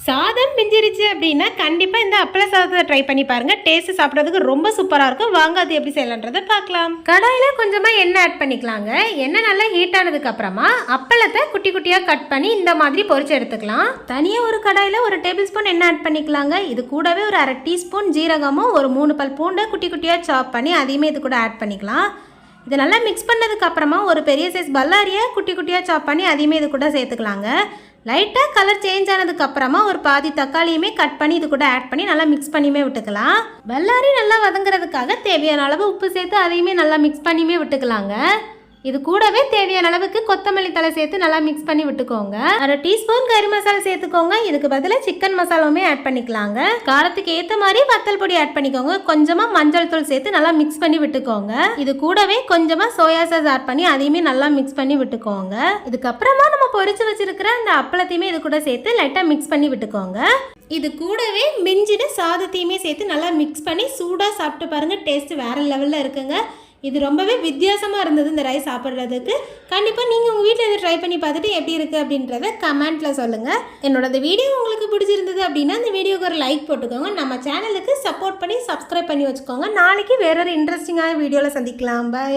சாதம் மிஞ்சிருச்சு அப்படின்னா கண்டிப்பாக இந்த அப்பள சாதத்தை ட்ரை பண்ணி பாருங்கள். டேஸ்ட்டு சாப்பிட்றதுக்கு ரொம்ப சூப்பராக இருக்கும். வாங்க அது எப்படி செய்யலான்றதை பார்க்கலாம். கடாயில் கொஞ்சமாக எண்ணெய் ஆட் பண்ணிக்கலாங்க. எண்ணெய் நல்லா ஹீட் ஆனதுக்கப்புறமா அப்பளத்தை குட்டி குட்டியாக கட் பண்ணி இந்த மாதிரி பொரிச்சு எடுத்துக்கலாம். தனியாக ஒரு கடாயில் ஒரு டேபிள் ஸ்பூன் எண்ணெய் ஆட் பண்ணிக்கலாங்க. இது கூடவே ஒரு அரை டீஸ்பூன் ஜீரகமும் ஒரு 3 பல் பூண்டை குட்டி குட்டியாக சாப் பண்ணி அதையுமே இது கூட ஆட் பண்ணிக்கலாம். இது நல்லா மிக்ஸ் பண்ணதுக்கப்புறமா ஒரு பெரிய சைஸ் பல்லாரியை குட்டி குட்டியாக சாப் பண்ணி அதையுமே இது கூட சேர்த்துக்கலாங்க. லைட்டாக கலர் சேஞ்ச் ஆனதுக்கப்புறமா ஒரு பாதி தக்காளியுமே கட் பண்ணி இது கூட ஆட் பண்ணி நல்லா மிக்ஸ் பண்ணியுமே விட்டுக்கலாம். பல்லாரி நல்லா வதங்குறதுக்காக தேவையான அளவு உப்பு சேர்த்து அதையுமே நல்லா மிக்ஸ் பண்ணியுமே விட்டுக்கலாங்க. இது கூடவே தேவையான அளவுக்கு கொத்தமல்லி தழை சேர்த்து நல்லா மிக்ஸ் பண்ணி விட்டுக்கோங்க. அரை டீஸ்பூன் கறி மசாலா சேர்த்துக்கோங்க. இதுக்கு பதிலாக சிக்கன் மசாலாவுமே ஆட் பண்ணிக்கலாங்க. காரத்துக்கு ஏற்ற மாதிரி வத்தல் பொடி ஆட் பண்ணிக்கோங்க. கொஞ்சமாக மஞ்சள் தூள் சேர்த்து நல்லா மிக்ஸ் பண்ணி விட்டுக்கோங்க. இது கூடவே கொஞ்சமாக சோயா சாஸ் ஆட் பண்ணி அதையுமே நல்லா மிக்ஸ் பண்ணி விட்டுக்கோங்க. இதுக்கப்புறமா நம்ம பொரிச்சு வச்சிருக்கிற அந்த அப்பளத்தையுமே இது கூட சேர்த்து லைட்டாக மிக்ஸ் பண்ணி விட்டுக்கோங்க. இது கூடவே மிஞ்சின சாதத்தையுமே சேர்த்து நல்லா மிக்ஸ் பண்ணி சூடாக சாப்பிட்டு பாருங்கள். டேஸ்ட்டு வேறு லெவலில் இருக்குங்க. இது ரொம்பவே வித்தியாசமாக இருந்தது இந்த ரைஸ் சாப்பிட்றதுக்கு. கண்டிப்பாக நீங்கள் உங்கள் வீட்டில் இதை ட்ரை பண்ணி பார்த்துட்டு எப்படி இருக்குது அப்படின்றத கமெண்ட்டில் சொல்லுங்கள். என்னோட வீடியோ உங்களுக்கு பிடிச்சிருந்தது அப்படின்னா இந்த வீடியோக்கு ஒரு லைக் போட்டுக்கோங்க. நம்ம சேனலுக்கு சப்போர்ட் பண்ணி சப்ஸ்கிரைப் பண்ணி வச்சுக்கோங்க. நாளைக்கு வேறொரு இன்ட்ரெஸ்டிங்கான வீடியோவில் சந்திக்கலாம். பை.